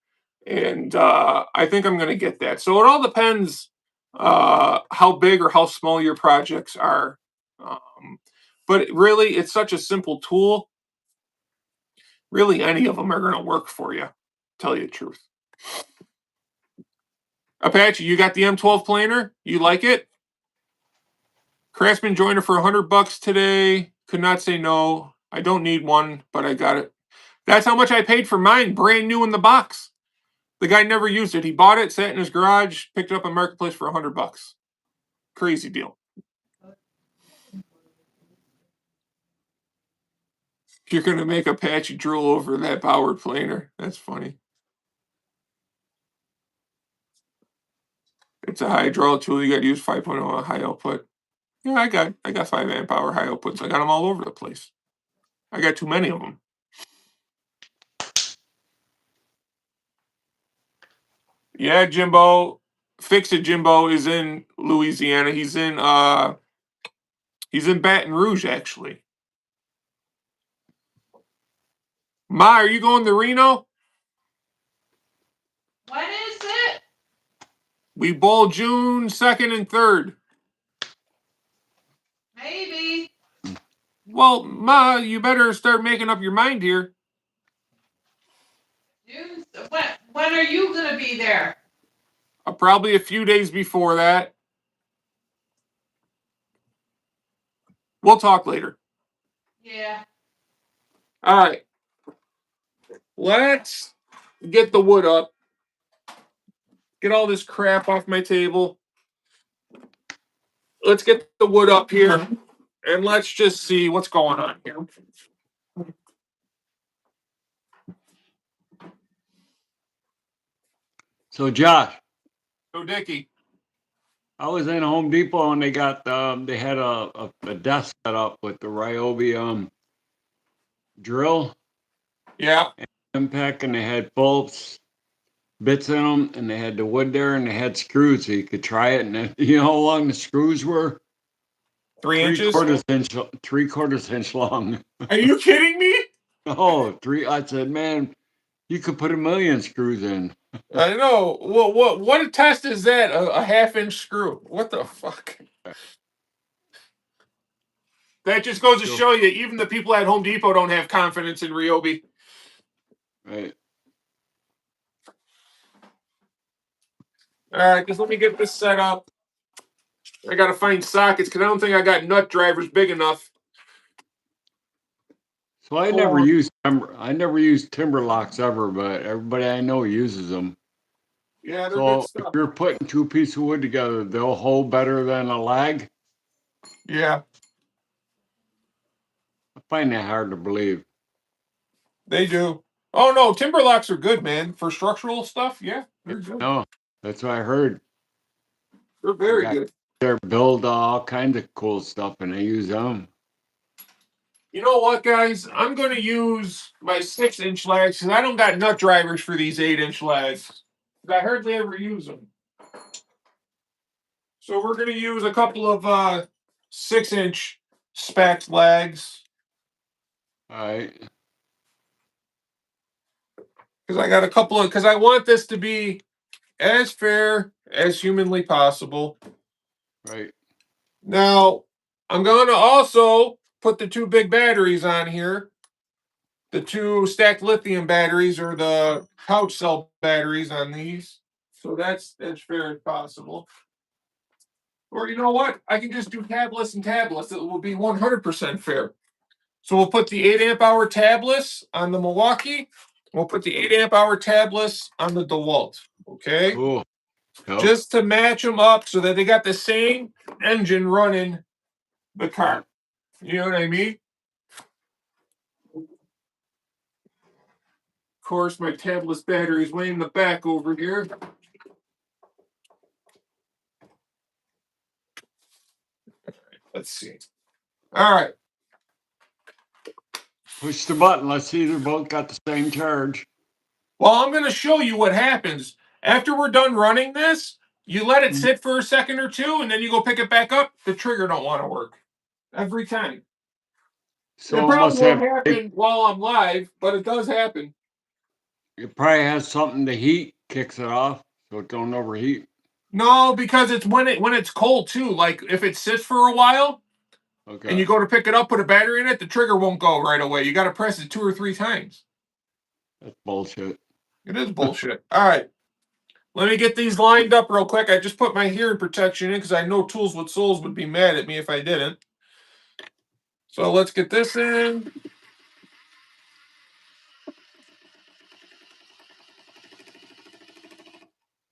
And I think I'm going to get that. So it all depends how big or how small your projects are. But really, it's such a simple tool. Really, any of them are going to work for you, tell you the truth. Apache, you got the M12 planer? You like it? Craftsman joiner for $100 today. Could not say no. I don't need one, but I got it. That's how much I paid for mine, brand new in the box. The guy never used it. He bought it, sat in his garage, picked it up on Marketplace for $100. Crazy deal. You're going to make Apache drool over that powered planer. That's funny. It's a hydraulic tool. You got to use 5.0 high output. Yeah, I got 5 amp hour high outputs. I got them all over the place. I got too many of them. Yeah, Jimbo. Fix It Jimbo is in Louisiana. He's in Baton Rouge, actually. Ma, are you going to Reno? When is it? We bowl June 2nd and 3rd. Maybe. Well, Ma, you better start making up your mind here. June. When are you gonna be there? Probably a few days before that. We'll talk later. Yeah. All right. Let's get the wood up. Get all this crap off my table. Let's get the wood up here. And let's just see what's going on here. So Josh, So, Dickie. I was in Home Depot and they got they had a desk set up with the Ryobi drill. Yeah. And impact, and they had bolts, bits in them, and they had the wood there, and they had screws, so you could try it. And then, you know how long the screws were? 3 inches? 3/4 inch long. Are you kidding me? Oh, three. I said, man, you could put 1,000,000 screws in. I know. What a test is that? A half-inch screw. What the fuck? That just goes to show you, even the people at Home Depot don't have confidence in Ryobi. Right. All right, just let me get this set up. I got to find sockets because I don't think I got nut drivers big enough. So I never use timber locks ever, but everybody I know uses them. Yeah, they're good So if stuff. you're putting two pieces of wood together, they'll hold better than a lag. Yeah, I find that hard to believe. they do. Oh no, timber locks are good, man. For structural stuff, yeah, they're good. No, that's what I heard. They're I very got good. there build all kinds of cool stuff, and I use them. You know what, guys? I'm going to use my 6-inch lags because I don't got nut drivers for these 8-inch lags. I hardly ever use them. So we're going to use a couple of 6-inch spec lags All right, because I got a couple of because I want this to be as fair as humanly possible. right. Now, I'm going to also put the 2 big batteries on here. The 2 stacked lithium batteries or the pouch cell batteries on these. So that's as fair as possible. Or you know what? I can just do tabless and tabless. It will be 100% fair. So we'll put the 8 amp hour tabless on the Milwaukee. We'll put the 8 amp hour tabless on the DeWalt. Okay? Cool. Yep. Just to match them up so that they got the same engine running the car. You know what I mean? Of course, my tabless battery is way in the back over here. Let's see. All right. Push the button. Let's see if they both got the same charge. Well, I'm going to show you what happens. After we're done running this, you let it sit for a second or two, and then you go pick it back up. The trigger don't want to work. Every time. So it it probably must won't have. happen while I'm live, but it does happen. It probably has something to heat, kicks it off, so it don't overheat. No, because it's when it's cold too. Like if it sits for a while Okay. and you go to pick it up, put a battery in it, the trigger won't go right away. You got to press it 2 or 3 times. That's bullshit. It is bullshit. All right. Let me get these lined up real quick. I just put my hearing protection in because I know Tools with Souls would be mad at me if I didn't. So let's get this in.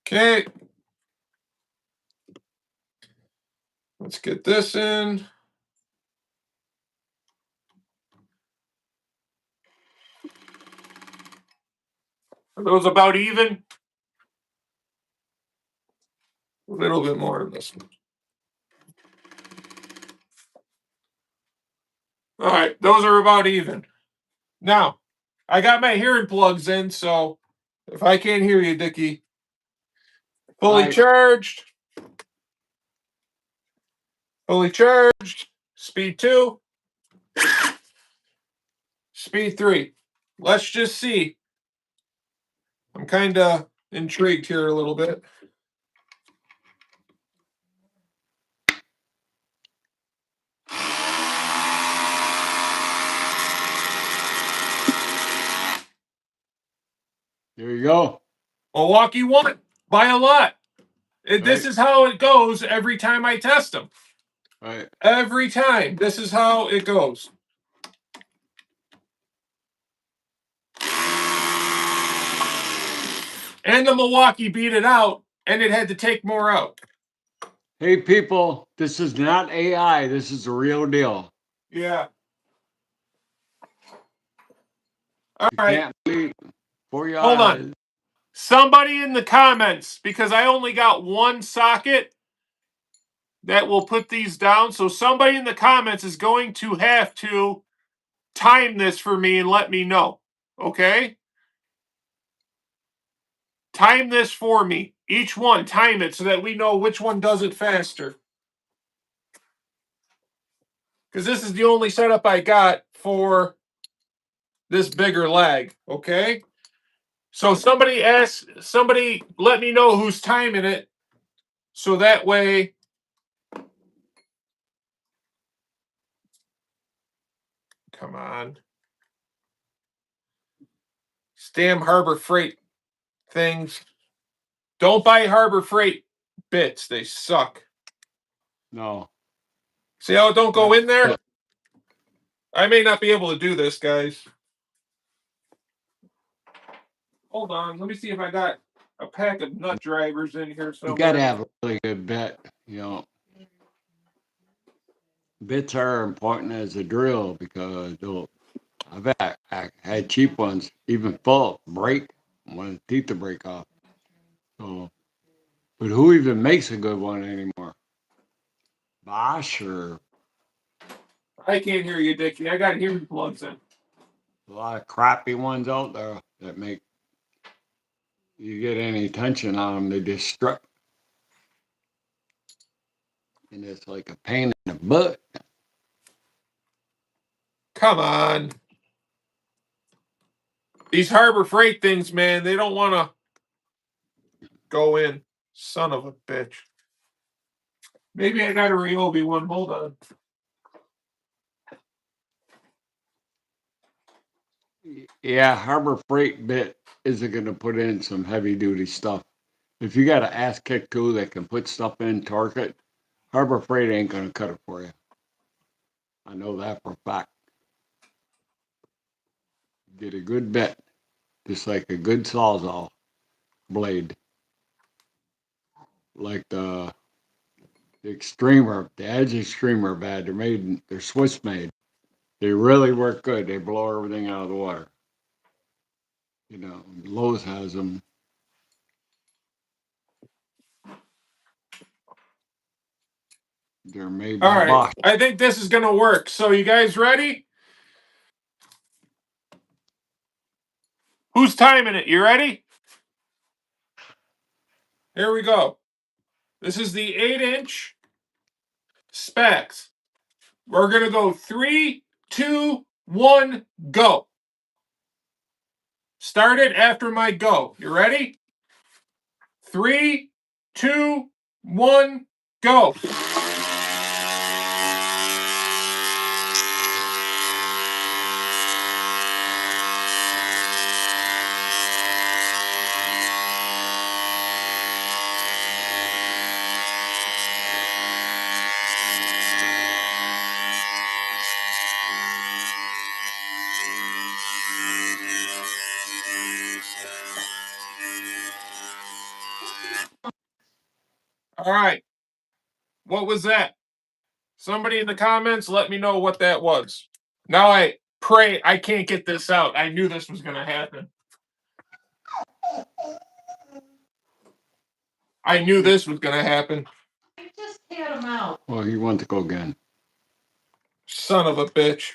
Okay. Let's get this in. Are those about even? A little bit more of this one. All right, those are about even. Now, I got my hearing plugs in, so if I can't hear you, Dickie, fully Right. charged. Fully charged. Speed 2. Speed 3. Let's just see. I'm kind of intrigued here a little bit. There you go. Milwaukee won by a lot. This Right. is how it goes every time I test them. Right. Every time. This is how it goes. And the Milwaukee beat it out, and it had to take more out. Hey, people, this is not AI. This is the real deal. Yeah. All You right. can't believe for your Hold eyes. on. Somebody in the comments, because I only got one socket that will put these down. So somebody in the comments is going to have to time this for me and let me know. Okay? Time this for me. Each one, time it so that we know which one does it faster. Because this is the only setup I got for this bigger lag. Okay? So somebody let me know who's timing it. So that way, come on. Damn Harbor Freight things. Don't buy Harbor Freight bits. They suck. No. See how it don't go in there? I may not be able to do this, guys. Hold on. Let me see if I got a pack of nut drivers in here somewhere. You got to have a really good bit, you know. Bits are important as a drill because I've had cheap ones, even full, break, when the teeth to break off. So, but who even makes a good one anymore? Bosch or I can't hear you, Dickie. I got hearing plugs in. a lot of crappy ones out there that make you get any attention on them, they just strut. And it's like a pain in the butt. Come on. These Harbor Freight things, man, they don't want to go in. Son of a bitch. Maybe I got a Ryobi one. Hold on. Yeah, Harbor Freight bit isn't going to put in some heavy duty stuff. If you got an ass kick tool that can put stuff in, torque it, Harbor Freight ain't going to cut it for you. I know that for a fact. Get a good bit, just like a good sawzall blade. Like the Extremer, the Edge Extremer bad. They're Swiss made. They really work good. They blow everything out of the water. You know, Lowe's has them. They're made All by right. Bosch. I think this is going to work. So, you guys ready? Who's timing it? You ready? Here we go. This is the 8-inch specs. We're going to go 3, 2, 1, go. Start it after my go. You ready? 3, 2, 1, go. All right. What was that? Somebody in the comments, let me know what that was. Now I pray I can't get this out. I knew this was going to happen. I knew this was going to happen. I just had him out. Well, he wants to go again. Son of a bitch.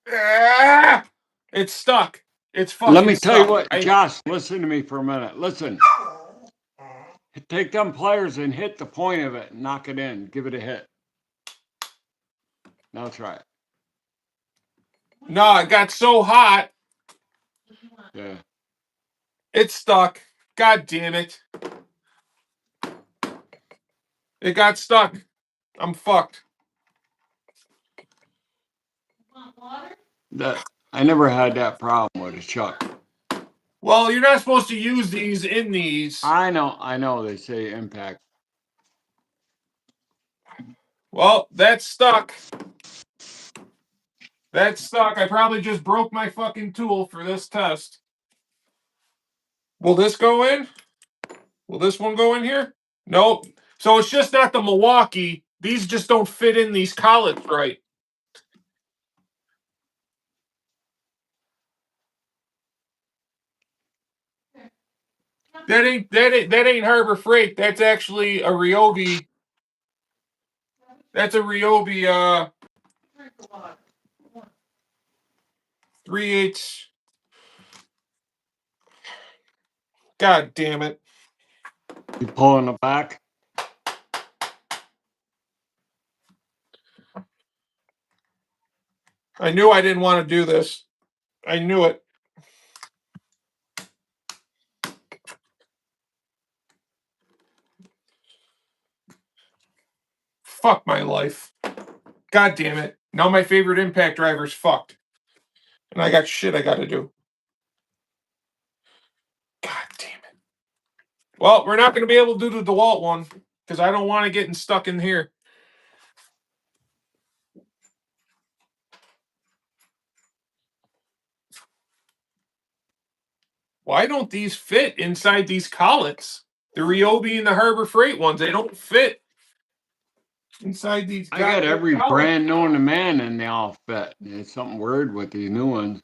Ah! It's stuck. It's fucking Let me tell you stuck. what, Josh, listen to me for a minute. Listen. Take them pliers and hit the point of it and knock it in. Give it a hit. Now try it. No, it got so hot. Yeah. It's stuck. God damn it. It got stuck. I'm fucked. Want water? I never had that problem with a chuck. Well, you're not supposed to use these in these. I know. They say impact. Well, that's stuck. That's stuck. I probably just broke my fucking tool for this test. Will this go in? Will this one go in here? Nope. So it's just not the Milwaukee. These just don't fit in these collets right. That ain't Harbor Freight. That's actually a Ryobi. That's a Ryobi Drink the water. 3/8. God damn it. You pull in the back. I knew I didn't want to do this. I knew it. Fuck my life. God damn it. Now my favorite impact driver's fucked. And I got shit I gotta do. God damn it. Well, we're not going to be able to do the DeWalt one because I don't want to get stuck in here. Why don't these fit inside these collets? The Ryobi and the Harbor Freight ones, they don't fit inside these I got goddamn every collets. brand known to man and they all fit. It's something weird with these new ones.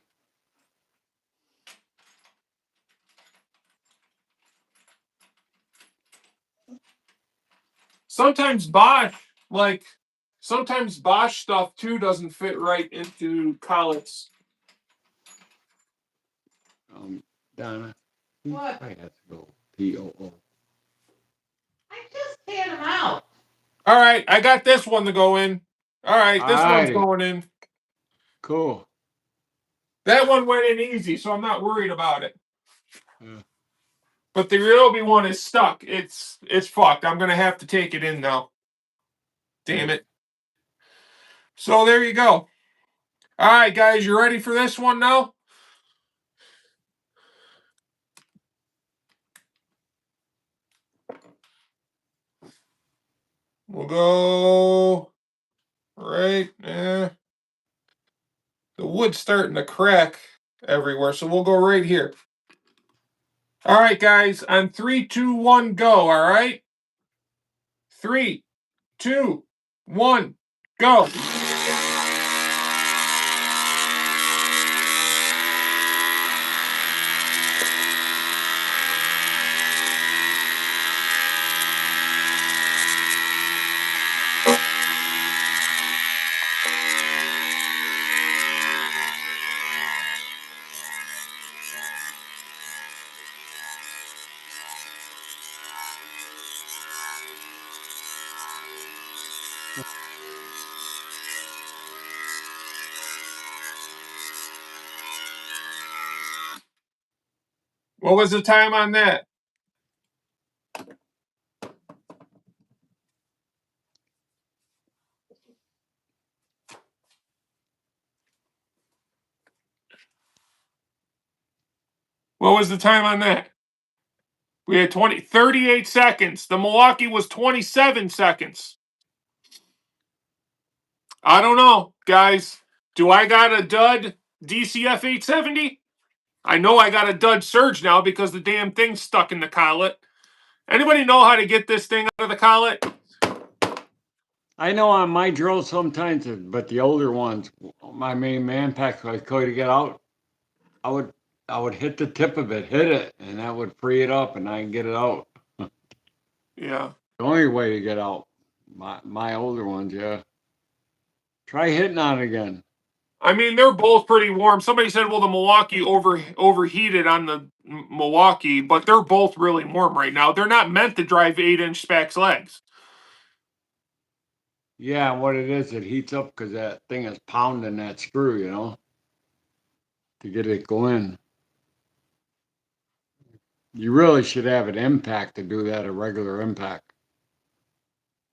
Sometimes Bosch stuff too doesn't fit right into collets. Donna, What? I have to go. POO. I just had them out. All right, I got this one to go in. All right, this one's Alrighty. going in. Cool. That one went in easy, so I'm not worried about it. Yeah. But the Ryobi one is stuck. It's fucked. I'm gonna have to take it in now. Damn it. So there you go. All right, guys, you ready for this one now? We'll go right there. The wood's starting to crack everywhere, so we'll go right here. All right, guys, on 3, 2, 1, go. All right, 3, 2, 1, go. What was the time on that? What was the time on that? We had 38 seconds. The Milwaukee was 27 seconds. I don't know, guys. Do I got a dud DCF 870? I know I got a dud surge now because the damn thing's stuck in the collet. Anybody know how to get this thing out of the collet? I know on my drill sometimes, but the older ones, my main man pack, I could get out. I would hit the tip of it, hit it, and that would free it up, and I can get it out. Yeah. The only way to get out. My older ones, yeah. Try hitting on it again. I mean, they're both pretty warm. Somebody said, well, the Milwaukee overheated on the Milwaukee, but they're both really warm right now. They're not meant to drive 8-inch Spax legs. Yeah, what it is, it heats up because that thing is pounding that screw, you know, to get it going. You really should have an impact to do that, a regular impact.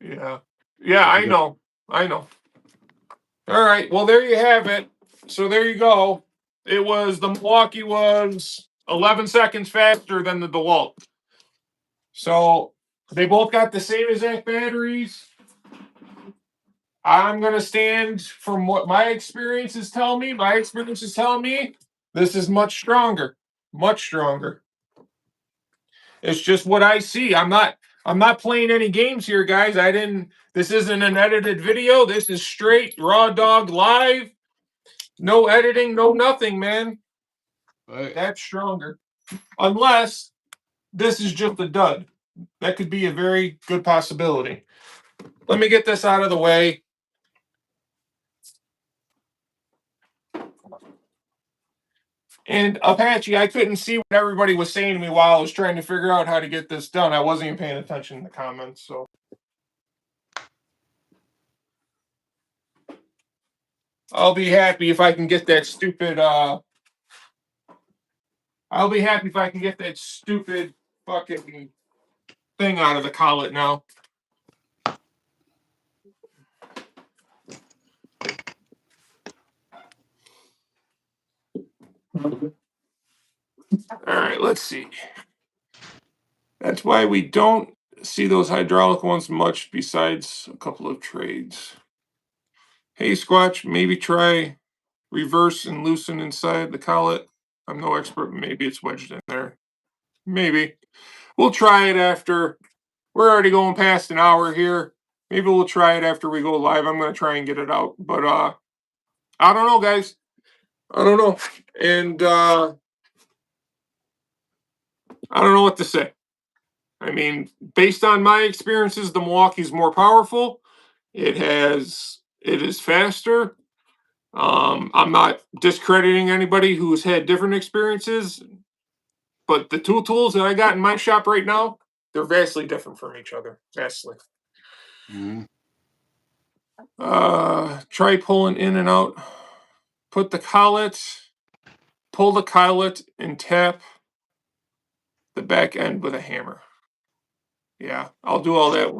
Yeah. Yeah, I know. I know. All right. Well, there you have it. So there you go. The Milwaukee was 11 seconds faster than the DeWalt. So they both got the same exact batteries. I'm going to stand from what my experiences tell me. My experiences tell me this is much stronger. Much stronger. It's just what I see. I'm not playing any games here, guys. This isn't an edited video. This is straight raw dog live. No editing, no nothing, man. Right. That's stronger. Unless this is just a dud. That could be a very good possibility. Let me get this out of the way. And Apache, I couldn't see what everybody was saying to me while I was trying to figure out how to get this done. I wasn't even paying attention in the comments, so. I'll be happy if I can get that stupid fucking thing out of the collet now. All right, let's see. That's why we don't see those hydraulic ones much besides a couple of trades. Hey, Squatch, maybe try reverse and loosen inside the collet. I'm no expert. Maybe it's wedged in there. Maybe. We'll try it after. We're already going past an hour here. Maybe we'll try it after we go live. I'm going to try and get it out. But I don't know, guys. I don't know. And I don't know what to say. I mean, based on my experiences, the Milwaukee's more powerful. It is faster. I'm not discrediting anybody who's had different experiences, but the two tools that I got in my shop right now, they're vastly different from each other. Vastly. Mm-hmm. Try pulling in and out. Put the collet, pull the collet, and tap the back end with a hammer. Yeah, I'll do all that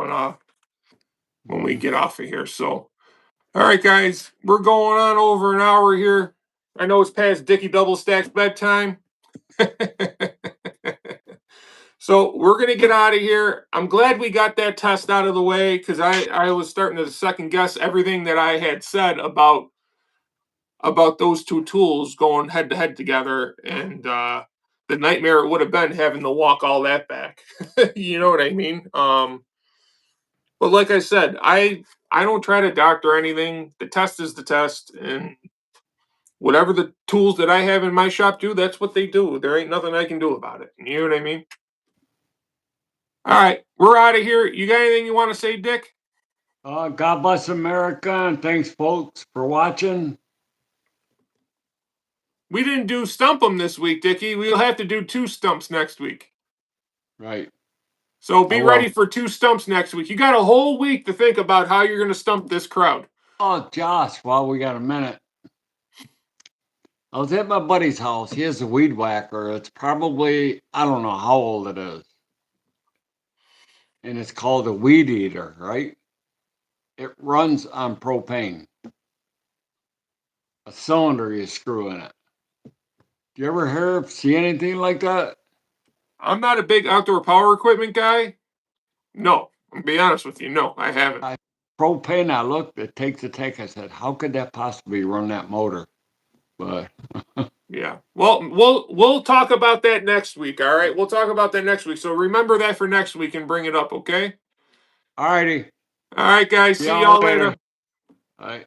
when we get off of here. So, all right, guys, we're going on over an hour here. I know it's past Dickie Double Stack's bedtime. So we're going to get out of here. I'm glad we got that test out of the way because I was starting to second guess everything that I had said about those two tools going head to head together, and the nightmare it would have been having to walk all that back. You know what I mean? But like I said, I don't try to doctor anything. The test is the test, and whatever the tools that I have in my shop do, that's what they do. There ain't nothing I can do about it. You know what I mean? All right, we're out of here. You got anything you want to say, Dick? God bless America, and thanks, folks, for watching. We didn't do Stump 'em this week, Dickie. We'll have to do 2 stumps next week. Right. So be ready for 2 stumps next week. You got a whole week to think about how you're going to stump this crowd. Oh, Josh, while we got a minute. I was at my buddy's house. He has a weed whacker. It's probably, I don't know how old it is. And it's called a weed eater, right? It runs on propane. A cylinder you screw in it. Do you ever see anything like that? I'm not a big outdoor power equipment guy. No, I'll be honest with you. No, I haven't. Propane, I looked, it takes a tank. I said, how could that possibly run that motor? But yeah. Well, we'll talk about that next week, all right? We'll talk about that next week. So remember that for next week and bring it up, okay? all righty. All right, guys. See y'all later. All right.